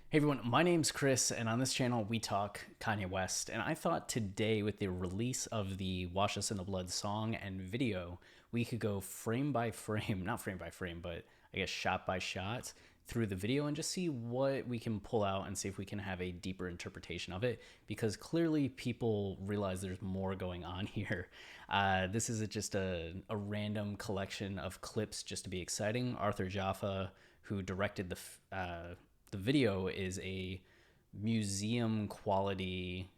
Hey everyone, my name's Chris, and on this channel we talk Kanye West. And I thought today, with the release of the Wash Us in the Blood song and video, we could go frame by frame, not frame by frame, but I guess shot by shot through the video and just see what we can pull out and see if we can have a deeper interpretation of it. Because clearly people realize there's more going on here. This is just a random collection of clips just to be exciting. Arthur Jafa, who directed the video, is a museum quality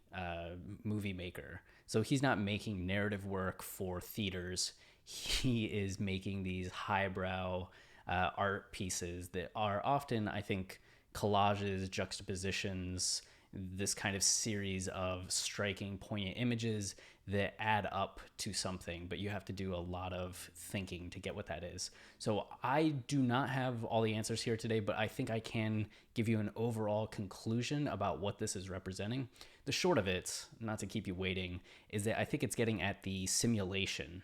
movie maker. So he's not making narrative work for theaters. He is making these highbrow art pieces that are often, I think, collages, juxtapositions, this kind of series of striking, poignant images that add up to something, but you have to do a lot of thinking to get what that is. So I do not have all the answers here today, but I think I can give you an overall conclusion about what this is representing. The short of it, not to keep you waiting, is that I think it's getting at the simulation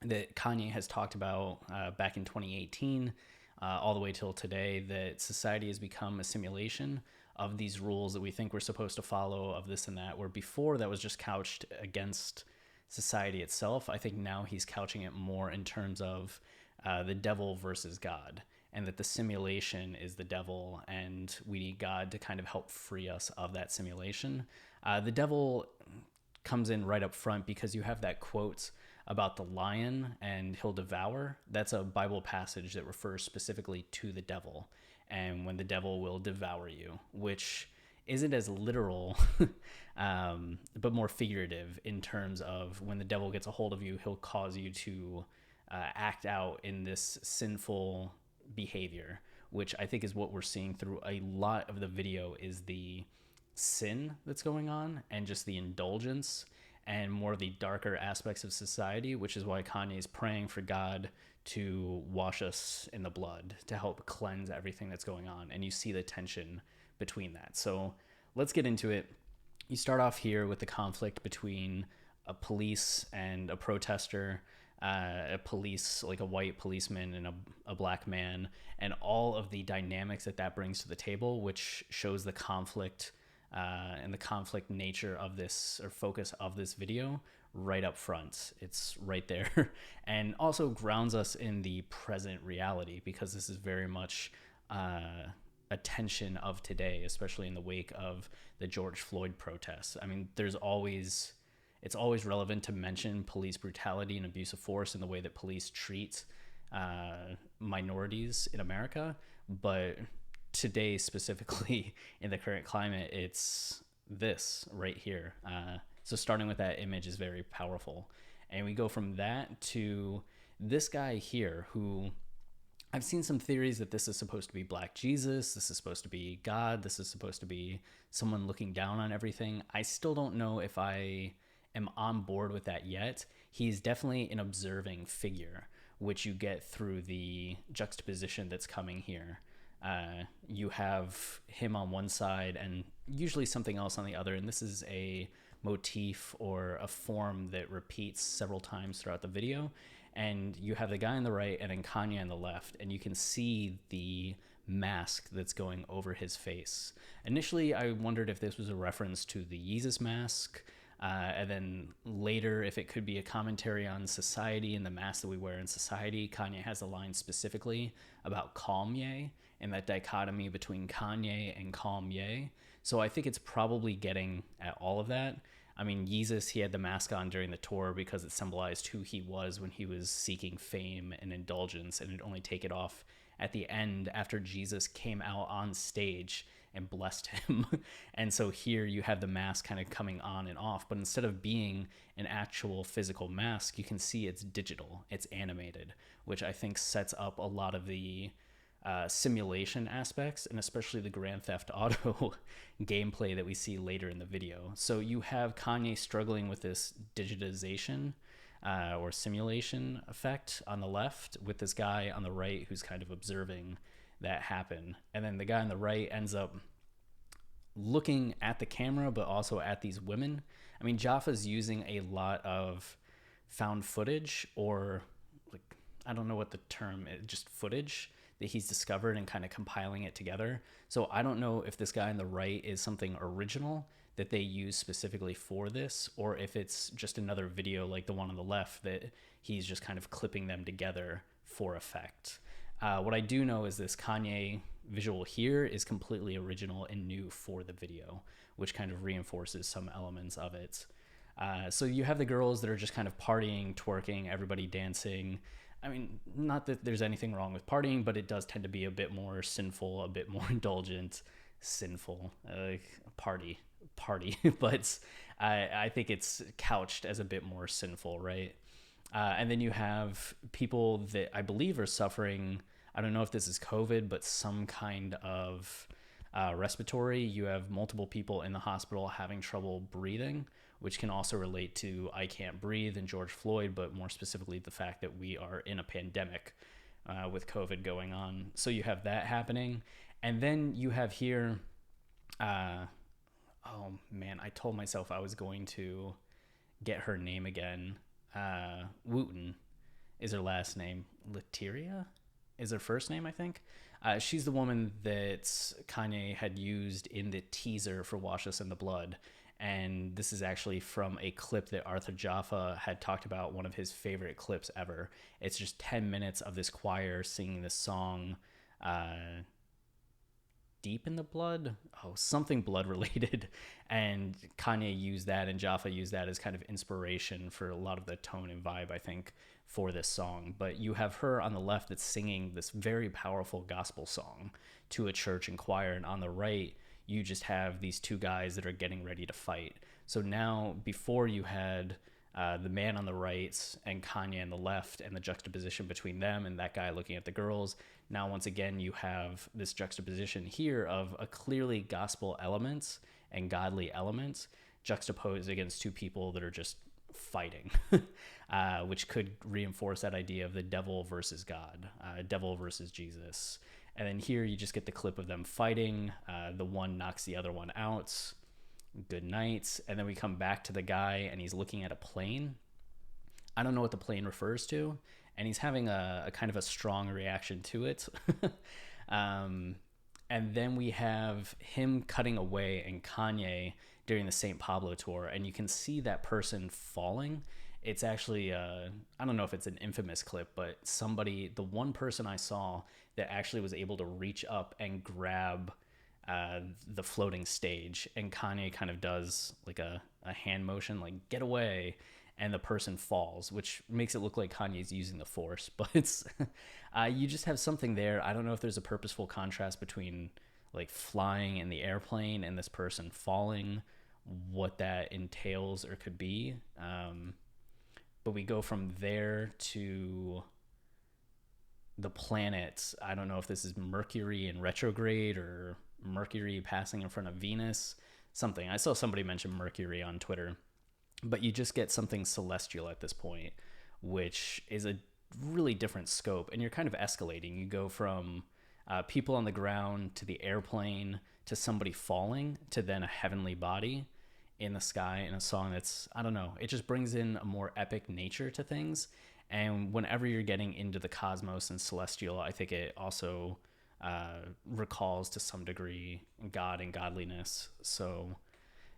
that Kanye has talked about back in 2018 all the way till today, that society has become a simulation of these rules that we think we're supposed to follow, of this and that, where before that was just couched against society itself. I think now he's couching it more in terms of the devil versus God, and that the simulation is the devil and we need God to kind of help free us of that simulation. The devil comes in right up front because you have that quote about the lion and he'll devour. That's a Bible passage that refers specifically to the devil, and when the devil will devour you, which isn't as literal, but more figurative in terms of when the devil gets a hold of you, he'll cause you to act out in this sinful behavior, which I think is what we're seeing through a lot of the video, is the sin that's going on and just the indulgence and more of the darker aspects of society, which is why Kanye is praying for God to wash us in the blood, to help cleanse everything that's going on. And you see the tension between that. So let's get into it. You start off here with the conflict between a police and a protester, a police, like a white policeman and a black man, and all of the dynamics that that brings to the table, which shows the conflict and the conflict nature of this, or focus of this video, right up front. It's right there. And also grounds us in the present reality, because this is very much a tension of today, especially in the wake of the George Floyd protests. I mean, it's always relevant to mention police brutality and abuse of force and the way that police treat minorities in America, but today, specifically in the current climate, it's this right here. So starting with that image is very powerful. And we go from that to this guy here, who I've seen some theories that this is supposed to be Black Jesus, this is supposed to be God, this is supposed to be someone looking down on everything. I still don't know if I am on board with that yet. He's definitely an observing figure, which you get through the juxtaposition that's coming here. You have him on one side and usually something else on the other, and this is a motif or a form that repeats several times throughout the video. And you have the guy on the right and then Kanye on the left, and you can see the mask that's going over his face. Initially, I wondered if this was a reference to the Yeezus mask, and then later if it could be a commentary on society and the mask that we wear in society. Kanye has a line specifically about Kanye and that dichotomy between Kanye and Kanye. So I think it's probably getting at all of that. I mean, Yeezus, he had the mask on during the tour because it symbolized who he was when he was seeking fame and indulgence, and it'd only take it off at the end after Jesus came out on stage and blessed him. And so here you have the mask kind of coming on and off, but instead of being an actual physical mask, you can see it's digital, it's animated, which I think sets up a lot of the simulation aspects, and especially the Grand Theft Auto gameplay that we see later in the video. So you have Kanye struggling with this digitization or simulation effect on the left, with this guy on the right who's kind of observing that happen. And then the guy on the right ends up looking at the camera, but also at these women. I mean, Jafa's using a lot of found footage, or like, I don't know what the term is, just footage that he's discovered and kind of compiling it together. So I don't know if this guy on the right is something original that they use specifically for this, or if it's just another video like the one on the left that he's just kind of clipping them together for effect. What I do know is this Kanye visual here is completely original and new for the video, which kind of reinforces some elements of it. So you have the girls that are just kind of partying, twerking, everybody dancing. I mean, not that there's anything wrong with partying, but it does tend to be a bit more sinful, a bit more indulgent, sinful, party. But I think it's couched as a bit more sinful, right? And then you have people that I believe are suffering, I don't know if this is COVID, but some kind of respiratory. You have multiple people in the hospital having trouble breathing, which can also relate to I Can't Breathe and George Floyd, but more specifically the fact that we are in a pandemic with COVID going on. So you have that happening. And then you have here, oh man, I told myself I was going to get her name again. Wooten is her last name. Lateria is her first name, I think. She's the woman that Kanye had used in the teaser for Wash Us in the Blood. And this is actually from a clip that Arthur Jafa had talked about, one of his favorite clips ever. It's just 10 minutes of this choir singing this song, Deep in the Blood? Oh, something blood related. And Kanye used that and Jaffa used that as kind of inspiration for a lot of the tone and vibe, I think, for this song. But you have her on the left that's singing this very powerful gospel song to a church and choir. And on the right, you just have these two guys that are getting ready to fight. So now, before you had the man on the right and Kanye on the left and the juxtaposition between them and that guy looking at the girls. Now, once again, you have this juxtaposition here of a clearly gospel elements and godly elements juxtaposed against two people that are just fighting, which could reinforce that idea of the devil versus God, devil versus Jesus. And then here you just get the clip of them fighting. The one knocks the other one out. Good night. And then we come back to the guy and he's looking at a plane. I don't know what the plane refers to. And he's having a kind of a strong reaction to it. And then we have him cutting away and Kanye during the St. Pablo tour. And you can see that person falling. It's actually, I don't know if it's an infamous clip, but the one person I saw that actually was able to reach up and grab the floating stage, and Kanye kind of does like a hand motion, like get away, and the person falls, which makes it look like Kanye's using the force. But it's you just have something there. I don't know if there's a purposeful contrast between like flying in the airplane and this person falling, what that entails or could be. But we go from there to the planets. I don't know if this is Mercury in retrograde or Mercury passing in front of Venus, something. I saw somebody mention Mercury on Twitter, but you just get something celestial at this point, which is a really different scope. And you're kind of escalating. You go from people on the ground to the airplane to somebody falling to then a heavenly body in the sky in a song that's, I don't know, it just brings in a more epic nature to things. And whenever you're getting into the cosmos and celestial, I think it also recalls to some degree God and godliness. So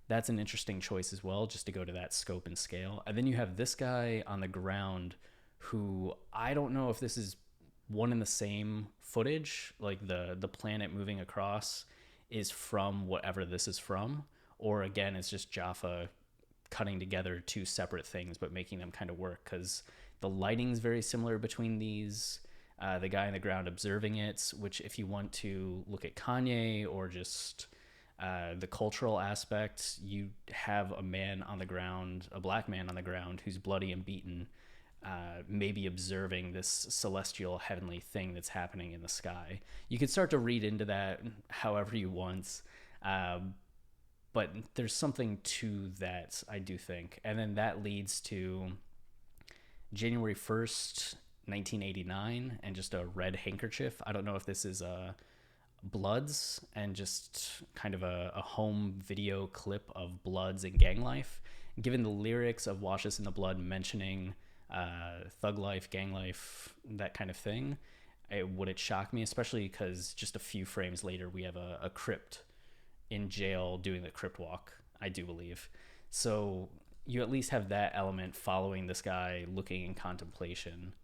that's an interesting choice as well, just to go to that scope and scale. And then you have this guy on the ground who I don't know if this is one and the same footage, like the planet moving across is from whatever this is from, or again, it's just Jaffa cutting together two separate things, but making them kind of work, because the lighting's very similar between these. The guy on the ground observing it, which if you want to look at Kanye or just the cultural aspect, you have a man on the ground, a black man on the ground who's bloody and beaten, maybe observing this celestial heavenly thing that's happening in the sky. You could start to read into that however you want, but there's something to that, I do think. And then that leads to January 1st, 1989, and just a red handkerchief. I don't know if this is Bloods and just kind of a home video clip of Bloods and gang life. Given the lyrics of Wash Us in the Blood mentioning thug life, gang life, that kind of thing, Would it shock me, especially because just a few frames later we have a crypt in jail doing the crypt walk, I do believe. So you at least have that element following this guy looking in contemplation.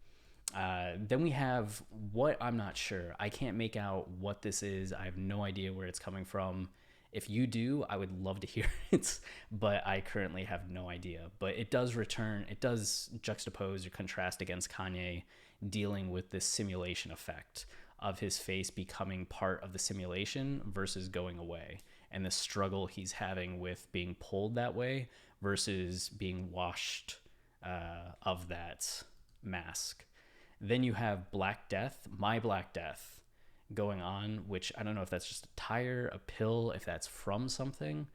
Then we have what I'm not sure. I can't make out what this is. I have no idea where it's coming from. If you do, I would love to hear it, but I currently have no idea. But it does return, it does juxtapose or contrast against Kanye dealing with this simulation effect of his face becoming part of the simulation versus going away, and the struggle he's having with being pulled that way versus being washed of that mask. Then you have Black Death, My Black Death, going on, which I don't know if that's just a tire, a pill, if that's from something,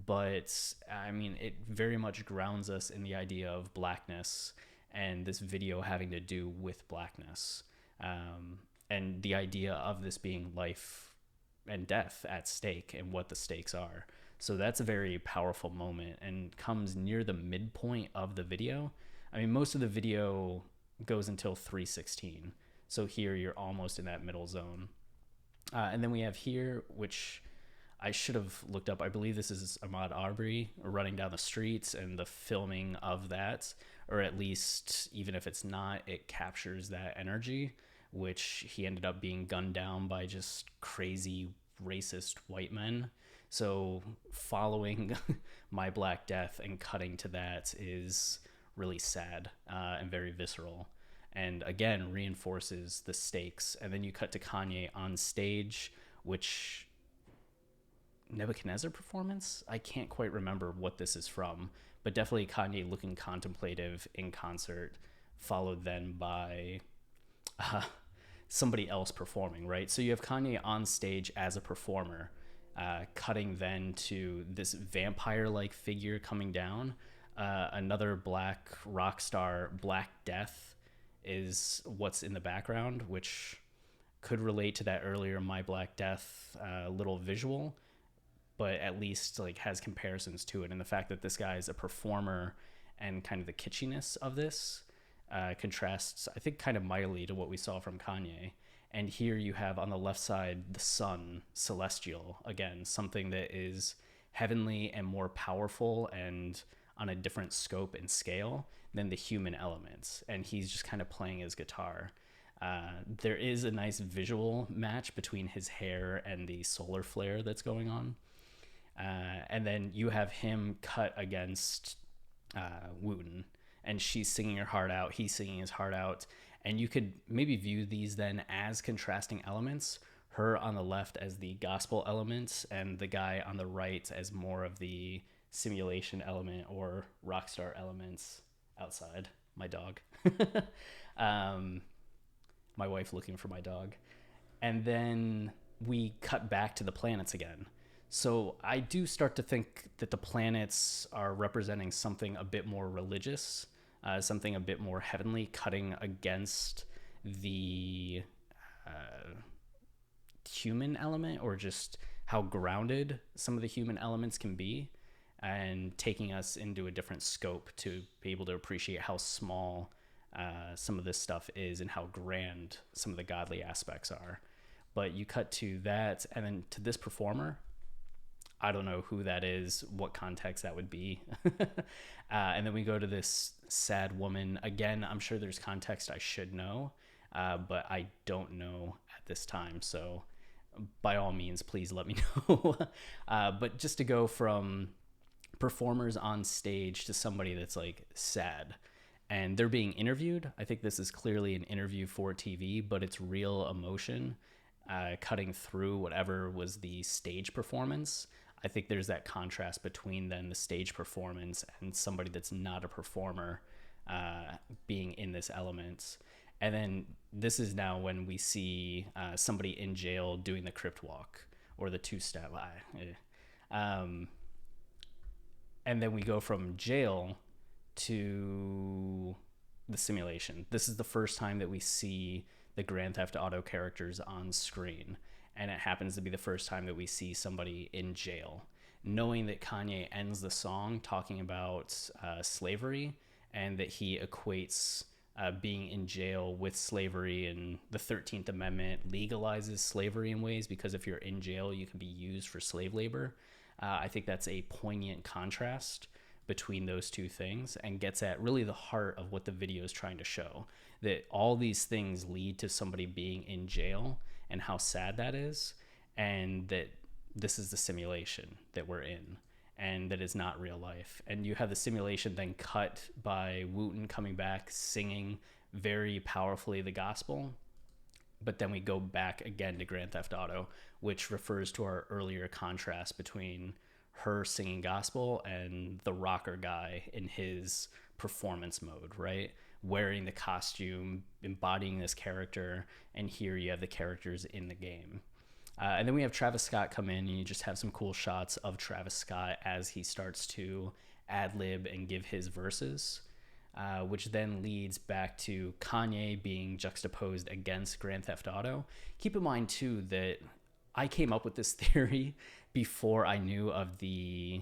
but I mean, it very much grounds us in the idea of blackness and this video having to do with blackness. And the idea of this being life and death at stake and what the stakes are. So that's a very powerful moment and comes near the midpoint of the video. I mean, most of the video goes until 3:16. So here you're almost in that middle zone. And then we have here, which I should have looked up. I believe this is Ahmaud Arbery running down the streets and the filming of that, or at least, even if it's not, it captures that energy, which he ended up being gunned down by just crazy racist white men. So following My Black Death and cutting to that is really sad and very visceral, and again reinforces the stakes. And then you cut to Kanye on stage, which Nebuchadnezzar performance, I can't quite remember what this is from, but definitely Kanye looking contemplative in concert, followed then by somebody else performing, right? So you have Kanye on stage as a performer, cutting then to this vampire-like figure coming down. Another black rock star, Black Death, is what's in the background, which could relate to that earlier My Black Death little visual, but at least like has comparisons to it. And the fact that this guy is a performer and kind of the kitschiness of this contrasts, I think, kind of mightily to what we saw from Kanye. And here you have on the left side the sun, celestial, again, something that is heavenly and more powerful and on a different scope and scale than the human elements. And he's just kind of playing his guitar. There is a nice visual match between his hair and the solar flare that's going on. And then you have him cut against Wooten, and she's singing her heart out, he's singing his heart out. And you could maybe view these then as contrasting elements, her on the left as the gospel elements and the guy on the right as more of the simulation element or rock star elements. Outside, my dog. My wife looking for my dog. And then we cut back to the planets again. So I do start to think that the planets are representing something a bit more religious, something a bit more heavenly, cutting against the human element, or just how grounded some of the human elements can be, and taking us into a different scope to be able to appreciate how small some of this stuff is and how grand some of the godly aspects are. But you cut to that, and then to this performer. I don't know who that is, what context that would be. And then we go to this sad woman. Again, I'm sure there's context I should know, but I don't know at this time. So by all means, please let me know. But just to go from performers on stage to somebody that's like sad and they're being interviewed. I think this is clearly an interview for TV, but it's real emotion cutting through whatever was the stage performance. I think there's that contrast between then the stage performance and somebody that's not a performer being in this element. And then this is now when we see somebody in jail doing the crypt walk or the two-step. And then we go from jail to the simulation. This is the first time that we see the Grand Theft Auto characters on screen. And it happens to be the first time that we see somebody in jail. Knowing that Kanye ends the song talking about slavery and that he equates being in jail with slavery, and the 13th Amendment legalizes slavery in ways because if you're in jail, you can be used for slave labor. I think that's a poignant contrast between those two things and gets at really the heart of what the video is trying to show, that all these things lead to somebody being in jail and how sad that is, and that this is the simulation that we're in and that is not real life. And you have the simulation then cut by Wooten coming back singing very powerfully the gospel, but then we go back again to Grand Theft Auto, which refers to our earlier contrast between her singing gospel and the rocker guy in his performance mode, right? Wearing the costume, embodying this character, and here you have the characters in the game. And then we have Travis Scott come in, and you just have some cool shots of Travis Scott as he starts to ad-lib and give his verses, which then leads back to Kanye being juxtaposed against Grand Theft Auto. Keep in mind, too, that I came up with this theory before I knew of the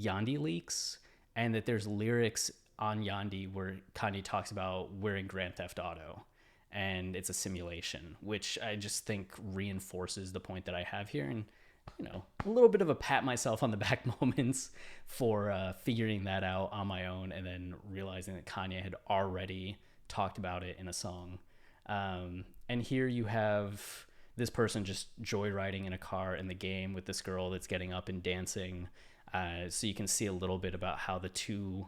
Yandhi leaks, and that there's lyrics on Yandhi where Kanye talks about wearing Grand Theft Auto, and it's a simulation, which I just think reinforces the point that I have here. And, you know, a little bit of a pat myself on the back moments for figuring that out on my own, and then realizing that Kanye had already talked about it in a song. And here you have this person just joyriding in a car in the game with this girl that's getting up and dancing. So you can see a little bit about how the two,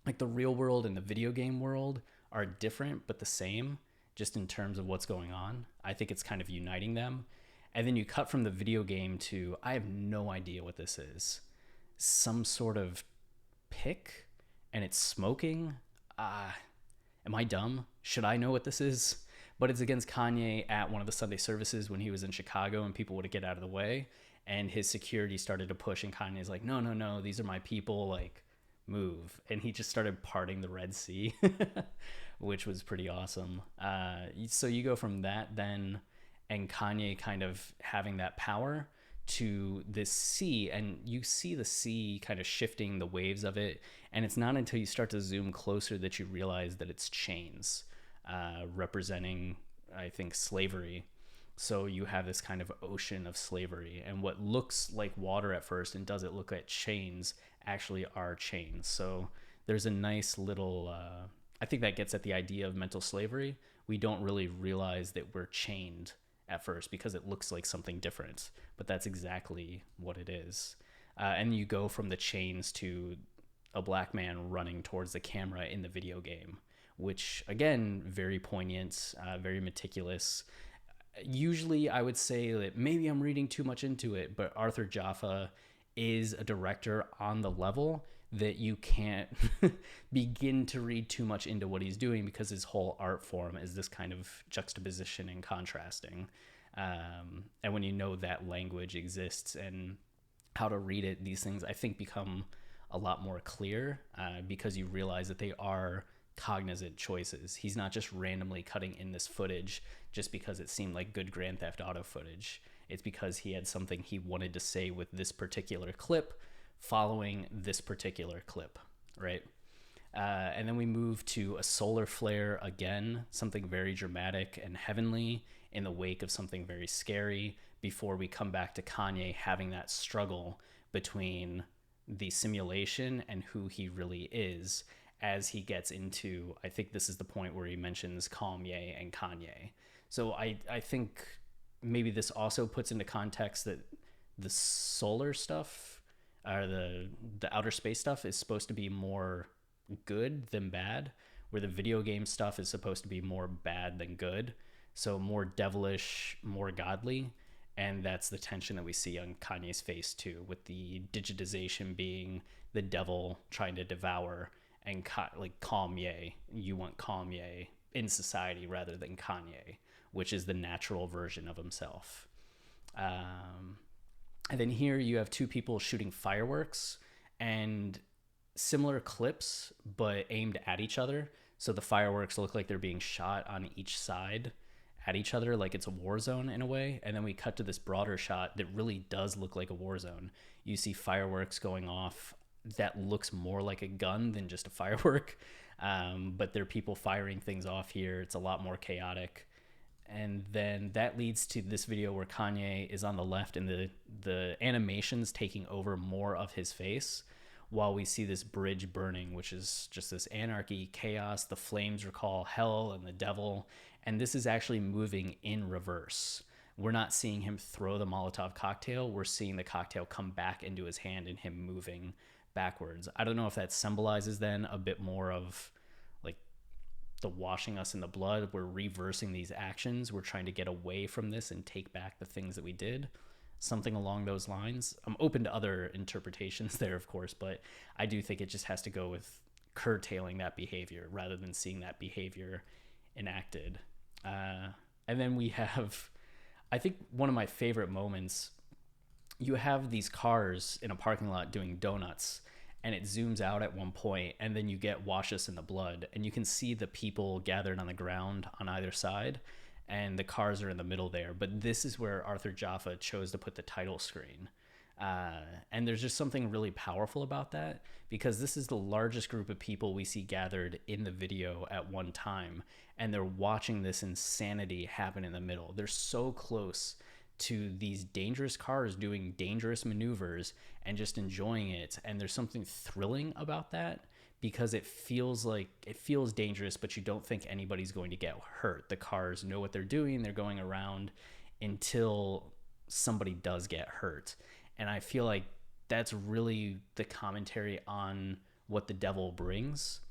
like the real world and the video game world, are different but the same, just in terms of what's going on. I think it's kind of uniting them. And then you cut from the video game to, I have no idea what this is. Some sort of pick, and it's smoking. Am I dumb? Should I know what this is? But it's against Kanye at one of the Sunday services when he was in Chicago, and people would get out of the way. And his security started to push, and Kanye's like, no, these are my people, like, move. And he just started parting the Red Sea, which was pretty awesome. So you go from that then, and Kanye kind of having that power, to this sea, and you see the sea kind of shifting, the waves of it, and it's not until you start to zoom closer that you realize that it's chains, representing, I think, slavery. So you have this kind of ocean of slavery, and what looks like water at first and does it look like chains actually are chains. So there's a nice little, I think that gets at the idea of mental slavery. We don't really realize that we're chained at first because it looks like something different, but that's exactly what it is. And you go from the chains to a black man running towards the camera in the video game, which again, very poignant, very meticulous. Usually I would say that maybe I'm reading too much into it, but Arthur Jafa is a director on the level that you can't begin to read too much into what he's doing, because his whole art form is this kind of juxtaposition and contrasting. And when you know that language exists and how to read it, these things I think become a lot more clear, because you realize that they are cognizant choices. He's not just randomly cutting in this footage just because it seemed like good Grand Theft Auto footage. It's because he had something he wanted to say with this particular clip following this particular clip, right? And then we move to a solar flare again, something very dramatic and heavenly in the wake of something very scary, before we come back to Kanye having that struggle between the simulation and who he really is, as he gets into, I think this is the point where he mentions Kanye and Kanye. So I think maybe this also puts into context that the solar stuff, or the outer space stuff, is supposed to be more good than bad, where the video game stuff is supposed to be more bad than good. So more devilish, more godly. And that's the tension that we see on Kanye's face too, with the digitization being the devil trying to devour, and like Kanye, you want Kanye in society rather than Kanye, which is the natural version of himself. And then here you have two people shooting fireworks, and similar clips, but aimed at each other. So the fireworks look like they're being shot on each side at each other, like it's a war zone in a way. And then we cut to this broader shot that really does look like a war zone. You see fireworks going off that looks more like a gun than just a firework. But there are people firing things off here. It's a lot more chaotic. And then that leads to this video where Kanye is on the left and the animations taking over more of his face while we see this bridge burning, which is just this anarchy, chaos. The flames recall hell and the devil. And this is actually moving in reverse. We're not seeing him throw the Molotov cocktail. We're seeing the cocktail come back into his hand and him moving backwards. I don't know if that symbolizes then a bit more of like the washing us in the blood. We're reversing these actions. We're trying to get away from this and take back the things that we did. Something along those lines. I'm open to other interpretations there, of course, but I do think it just has to go with curtailing that behavior rather than seeing that behavior enacted. And then we have, I think, one of my favorite moments. You have these cars in a parking lot doing donuts, and it zooms out at one point, and then you get Wash Us in the Blood, and you can see the people gathered on the ground on either side, and the cars are in the middle there. But this is where Arthur Jaffa chose to put the title screen. And there's just something really powerful about that, because this is the largest group of people we see gathered in the video at one time, and they're watching this insanity happen in the middle. They're so close to these dangerous cars doing dangerous maneuvers and just enjoying it. And there's something thrilling about that, because it feels dangerous, but you don't think anybody's going to get hurt. The cars know what they're doing. They're going around until somebody does get hurt. And I feel like that's really the commentary on what the devil brings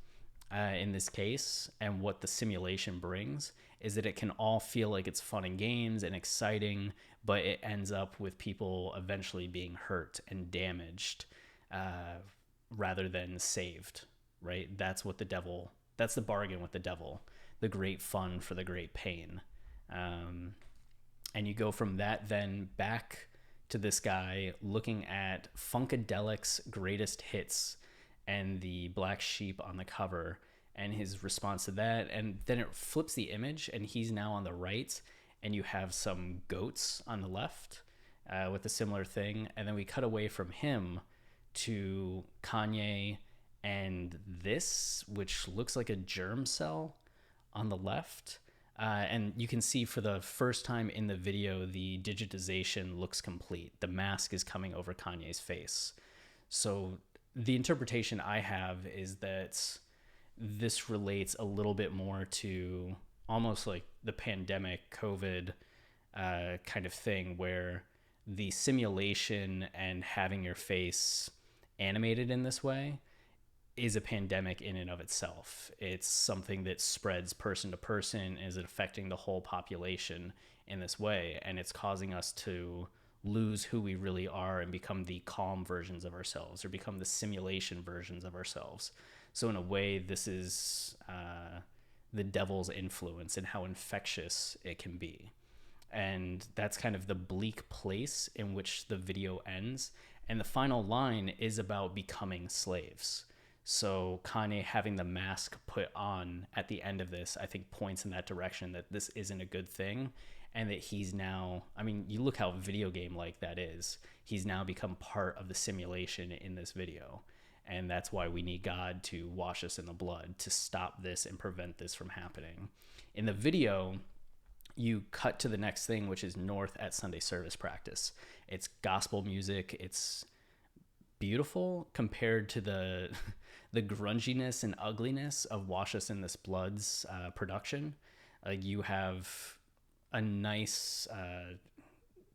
in this case, and what the simulation brings, is that it can all feel like it's fun and games and exciting, but it ends up with people eventually being hurt and damaged rather than saved, right? That's the bargain with the devil, the great fun for the great pain. And you go from that then back to this guy looking at Funkadelic's greatest hits and the black sheep on the cover and his response to that. And then it flips the image and he's now on the right, and you have some goats on the left with a similar thing. And then we cut away from him to Kanye and this, which looks like a germ cell on the left. And you can see for the first time in the video, the digitization looks complete. The mask is coming over Kanye's face. So the interpretation I have is that this relates a little bit more to almost like the pandemic COVID kind of thing, where the simulation and having your face animated in this way is a pandemic in and of itself. It's something that spreads person to person, is it affecting the whole population in this way, and it's causing us to lose who we really are and become the calm versions of ourselves, or become the simulation versions of ourselves. So in a way, this is the devil's influence and how infectious it can be. And that's kind of the bleak place in which the video ends. And the final line is about becoming slaves. So Kanye having the mask put on at the end of this, I think, points in that direction, that this isn't a good thing. And that he's now, I mean, you look how video game like that is. He's now become part of the simulation in this video. And that's why we need God to wash us in the blood to stop this and prevent this from happening. In the video, you cut to the next thing, which is North at Sunday service practice. It's gospel music. It's beautiful compared to the grunginess and ugliness of Wash Us in This Blood's production. You have a nice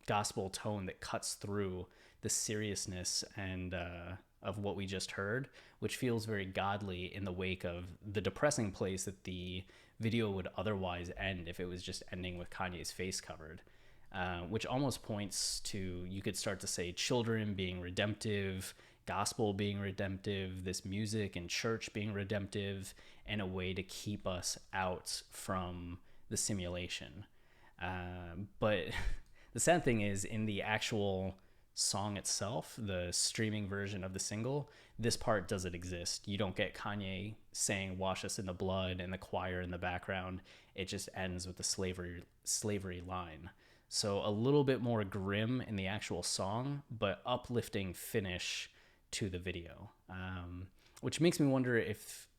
gospel tone that cuts through the seriousness and of what we just heard, which feels very godly in the wake of the depressing place that the video would otherwise end if it was just ending with Kanye's face covered, which almost points to, you could start to say, children being redemptive, gospel being redemptive, this music and church being redemptive, and a way to keep us out from the simulation. But the sad thing is, in the actual song itself, the streaming version of the single, this part doesn't exist. You don't get Kanye saying "Wash Us in the Blood" and the choir in the background. It just ends with the slavery line. So a little bit more grim in the actual song, but uplifting finish to the video, which makes me wonder if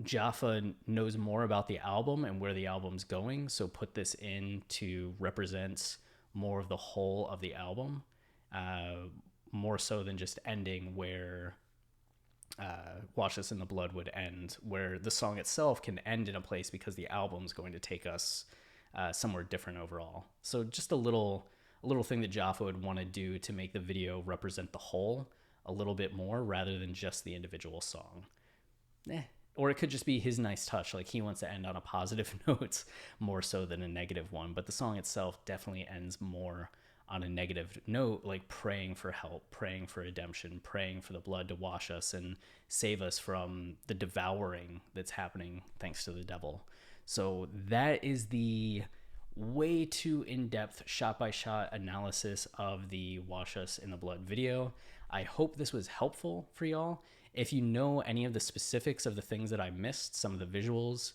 Jafa knows more about the album and where the album's going, so put this in to represent more of the whole of the album, uh, more so than just ending where Wash Us in the Blood would end, where the song itself can end in a place because the album's going to take us somewhere different overall. So just a little thing that Jaffa would want to do to make the video represent the whole a little bit more rather than just the individual song. Eh. Or it could just be his nice touch, like he wants to end on a positive note more so than a negative one. But the song itself definitely ends more on a negative note, like praying for help, praying for redemption, praying for the blood to wash us and save us from the devouring that's happening thanks to the devil. So that is the way too in-depth shot-by-shot analysis of the Wash Us in the Blood video. I hope this was helpful for y'all. If you know any of the specifics of the things that I missed, some of the visuals,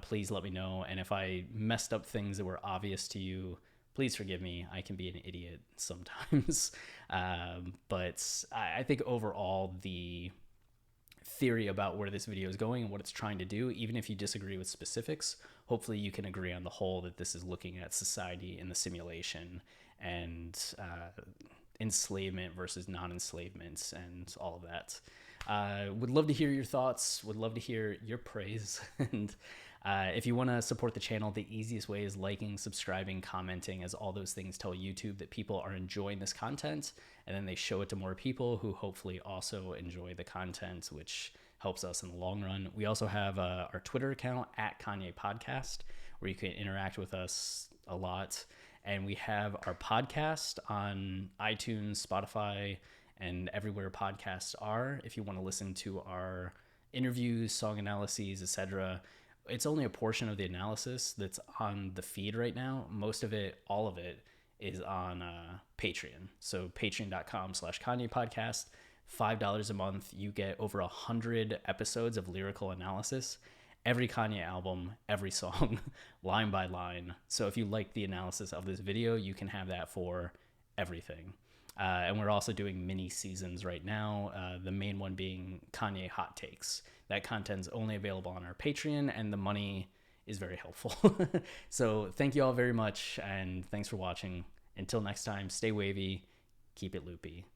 please let me know. And if I messed up things that were obvious to you, please forgive me. I can be an idiot sometimes. But I think overall, the theory about where this video is going and what it's trying to do, even if you disagree with specifics, hopefully you can agree on the whole that this is looking at society in the simulation and enslavement versus non-enslavement and all of that. Would love to hear your thoughts, would love to hear your praise. And if you want to support the channel, the easiest way is liking, subscribing, commenting, as all those things tell YouTube that people are enjoying this content, and then they show it to more people who hopefully also enjoy the content, which helps us in the long run. We also have our Twitter account at Kanye Podcast, where you can interact with us a lot. And we have our podcast on iTunes, Spotify, and everywhere podcasts are. If you want to listen to our interviews, song analyses, etc., it's only a portion of the analysis that's on the feed right now. Most of it, all of it, is on Patreon. So patreon.com/Kanye Podcast. $5 a month. You get over 100 episodes of lyrical analysis. Every Kanye album, every song, line by line. So if you like the analysis of this video, you can have that for everything. And we're also doing mini seasons right now, the main one being Kanye Hot Takes. That content's only available on our Patreon, and the money is very helpful. So thank you all very much, and thanks for watching. Until next time, stay wavy, keep it loopy.